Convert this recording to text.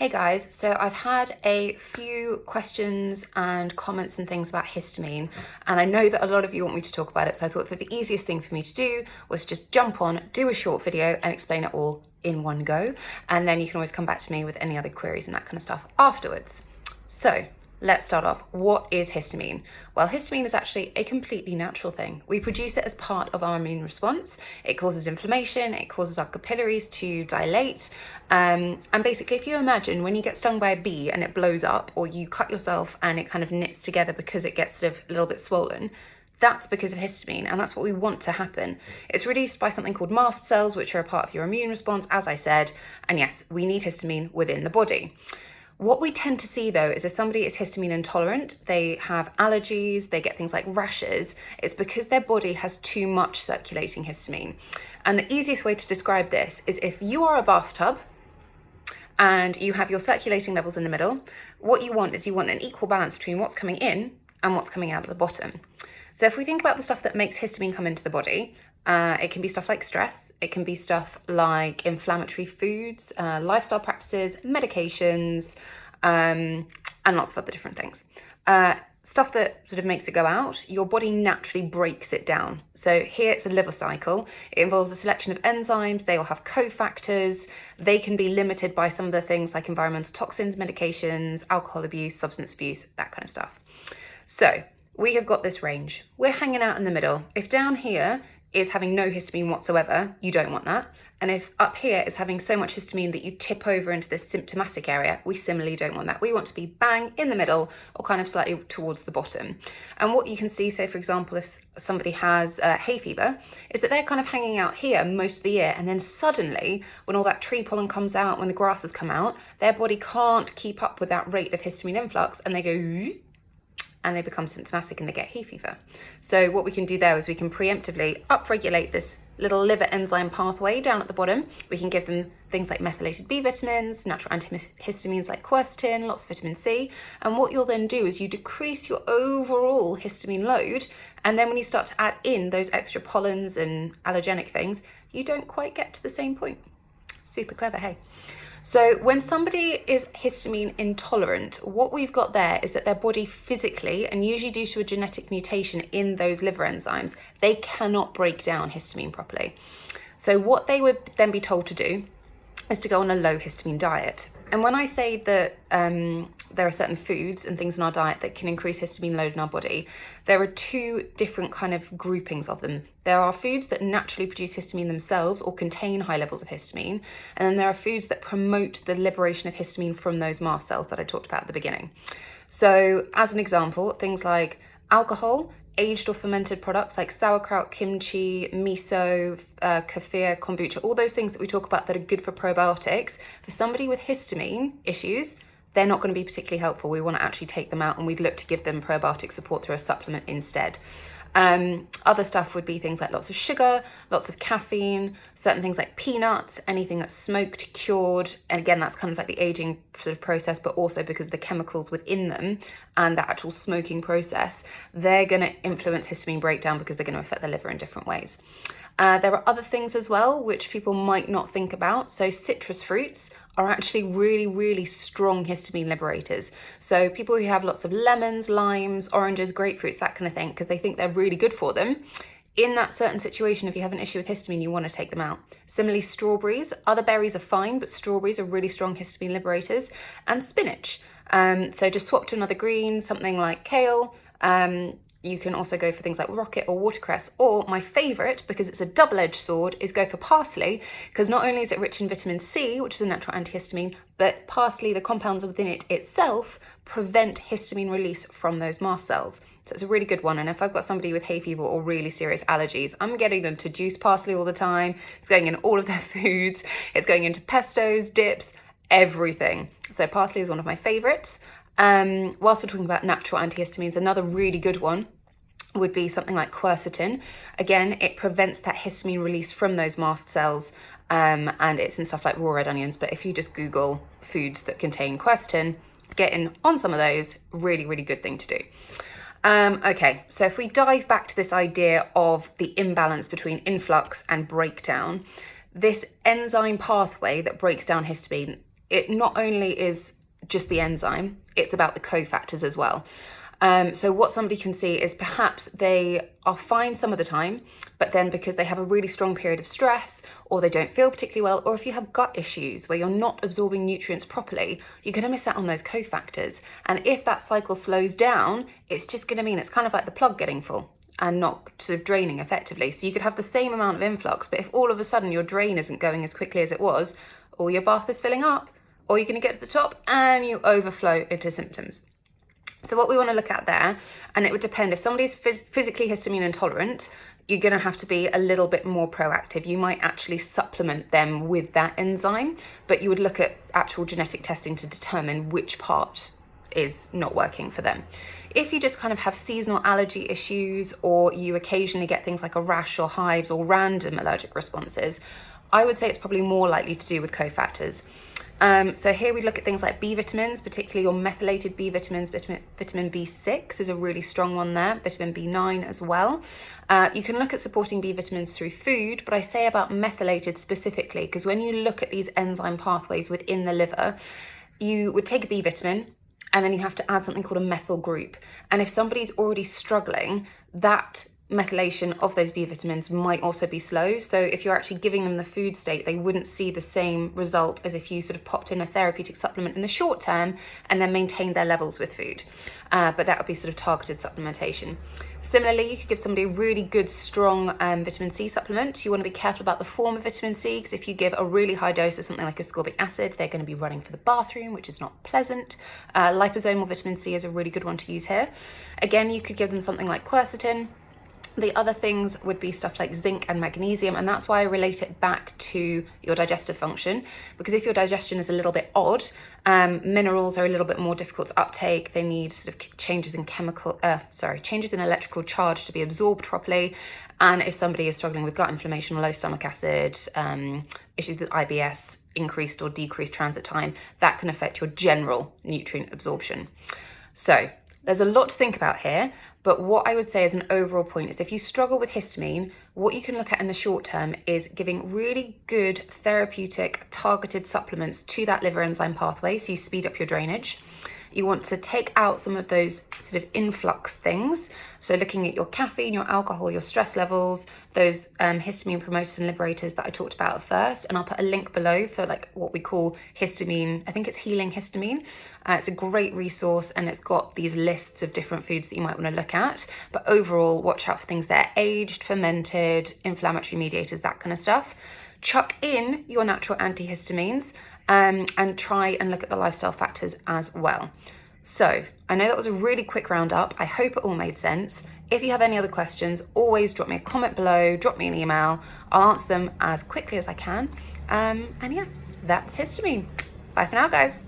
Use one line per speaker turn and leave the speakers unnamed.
Hey guys, so I've had a few questions and comments and things about histamine, and I know that a lot of you want me to talk about it, so I thought that the easiest thing for me to do was just jump on, do a short video and explain it all in one go, and then you can always come back to me with any other queries and that kind of stuff afterwards. So let's start off. What is histamine? Well, histamine is actually a completely natural thing. We produce it as part of our immune response. It causes inflammation, it causes our capillaries to dilate. And basically, if you imagine when you get stung by a bee and it blows up, or you cut yourself and it kind of knits together because it gets sort of a little bit swollen, that's because of histamine, and that's what we want to happen. It's released by something called mast cells, which are a part of your immune response, as I said, and yes, we need histamine within the body. What we tend to see though is if somebody is histamine intolerant, they have allergies, they get things like rashes, it's because their body has too much circulating histamine. And the easiest way to describe this is if you are a bathtub and you have your circulating levels in the middle, what you want is you want an equal balance between what's coming in and what's coming out of the bottom. So if we think about the stuff that makes histamine come into the body, it can be stuff like stress, it can be stuff like inflammatory foods, lifestyle practices, medications, and lots of other different things. Stuff that sort of makes it go out, your body naturally breaks it down. So here it's a liver cycle. It involves a selection of enzymes. They all have cofactors. They can be limited by some of the things like environmental toxins, medications, alcohol abuse, substance abuse, that kind of stuff. So we have got this range. We're hanging out in the middle. If down here is having no histamine whatsoever, you don't want that. And if up here is having so much histamine that you tip over into this symptomatic area, we similarly don't want that. We want to be bang in the middle or kind of slightly towards the bottom. And what you can see, say for example, if somebody has hay fever, is that they're kind of hanging out here most of the year. And then suddenly, when all that tree pollen comes out, when the grasses come out, their body can't keep up with that rate of histamine influx and they go and they become symptomatic and they get hay fever. So what we can do there is we can preemptively upregulate this little liver enzyme pathway down at the bottom. We can give them things like methylated B vitamins, natural antihistamines like quercetin, lots of vitamin C. And what you'll then do is you decrease your overall histamine load. And then when you start to add in those extra pollens and allergenic things, you don't quite get to the same point. Super clever, hey? So when somebody is histamine intolerant, what we've got there is that their body physically, and usually due to a genetic mutation in those liver enzymes, they cannot break down histamine properly. So what they would then be told to do is to go on a low histamine diet. And when I say that there are certain foods and things in our diet that can increase histamine load in our body, there are two different kind of groupings of them. There are foods that naturally produce histamine themselves or contain high levels of histamine. And then there are foods that promote the liberation of histamine from those mast cells that I talked about at the beginning. So as an example, things like alcohol, aged or fermented products like sauerkraut, kimchi, miso, kefir, kombucha, all those things that we talk about that are good for probiotics, for somebody with histamine issues, they're not going to be particularly helpful. We want to actually take them out and we'd look to give them probiotic support through a supplement instead. Other stuff would be things like lots of sugar, lots of caffeine, certain things like peanuts, anything that's smoked, cured. And again, that's kind of like the aging sort of process, but also because the chemicals within them and the actual smoking process, they're going to influence histamine breakdown because they're going to affect the liver in different ways. There are other things as well, which people might not think about. So citrus fruits are actually really, really strong histamine liberators. So people who have lots of lemons, limes, oranges, grapefruits, that kind of thing, because they think they're really good for them. In that certain situation, if you have an issue with histamine, you want to take them out. Similarly, strawberries, other berries are fine, but strawberries are really strong histamine liberators. And spinach. So just swap to another green, something like kale. You can also go for things like rocket or watercress, or my favorite, because it's a double-edged sword, is go for parsley, because not only is it rich in vitamin C, which is a natural antihistamine, but parsley, the compounds within it itself, prevent histamine release from those mast cells. So it's a really good one. And if I've got somebody with hay fever or really serious allergies, I'm getting them to juice parsley all the time. It's going in all of their foods. It's going into pestos, dips, everything. So parsley is one of my favorites. Whilst we're talking about natural antihistamines, another really good one would be something like quercetin. Again, it prevents that histamine release from those mast cells, and it's in stuff like raw red onions. But if you just Google foods that contain quercetin, getting on some of those, really, really good thing to do. Okay, so if we dive back to this idea of the imbalance between influx and breakdown, this enzyme pathway that breaks down histamine it not only is just the enzyme, it's about the cofactors as well. So what somebody can see is perhaps they are fine some of the time, but then because they have a really strong period of stress, or they don't feel particularly well, or if you have gut issues where you're not absorbing nutrients properly, you're going to miss out on those cofactors. And if that cycle slows down, it's just going to mean it's kind of like the plug getting full and not sort of draining effectively. So you could have the same amount of influx, but if all of a sudden your drain isn't going as quickly as it was, or your bath is filling up, or you're going to get to the top and you overflow into symptoms. So what we want to look at there, and it would depend, if somebody's physically histamine intolerant, you're going to have to be a little bit more proactive. You might actually supplement them with that enzyme, but you would look at actual genetic testing to determine which part is not working for them. If you just kind of have seasonal allergy issues, or you occasionally get things like a rash or hives or random allergic responses, I would say it's probably more likely to do with cofactors. So here we look at things like B vitamins, particularly your methylated B vitamins. Vitamin B6 is a really strong one there, vitamin B9 as well. You can look at supporting B vitamins through food, but I say about methylated specifically, because when you look at these enzyme pathways within the liver, you would take a B vitamin, and then you have to add something called a methyl group. And if somebody's already struggling, that methylation of those B vitamins might also be slow. So if you're actually giving them the food state, they wouldn't see the same result as if you sort of popped in a therapeutic supplement in the short term and then maintained their levels with food. But that would be sort of targeted supplementation. Similarly, you could give somebody a really good, strong vitamin C supplement. You want to be careful about the form of vitamin C, because if you give a really high dose of something like ascorbic acid, they're going to be running for the bathroom, which is not pleasant. Liposomal vitamin C is a really good one to use here. Again, you could give them something like quercetin. The other things would be stuff like zinc and magnesium, and that's why I relate it back to your digestive function, because if your digestion is a little bit odd, minerals are a little bit more difficult to uptake. They need sort of changes in electrical charge to be absorbed properly. And if somebody is struggling with gut inflammation or low stomach acid, issues with IBS, increased or decreased transit time, that can affect your general nutrient absorption. So there's a lot to think about here, but what I would say as an overall point is if you struggle with histamine, what you can look at in the short term is giving really good therapeutic targeted supplements to that liver enzyme pathway, so you speed up your drainage. You want to take out some of those sort of influx things. So looking at your caffeine, your alcohol, your stress levels, those histamine promoters and liberators that I talked about first. And I'll put a link below for like what we call histamine. I think it's Healing Histamine. It's a great resource, and it's got these lists of different foods that you might want to look at. But overall, watch out for things that are aged, fermented, inflammatory mediators, that kind of stuff. Chuck in your natural antihistamines. And try and look at the lifestyle factors as well. So I know that was a really quick roundup. I hope it all made sense. If you have any other questions, always drop me a comment below, drop me an email. I'll answer them as quickly as I can. And yeah, that's histamine. Bye for now, guys.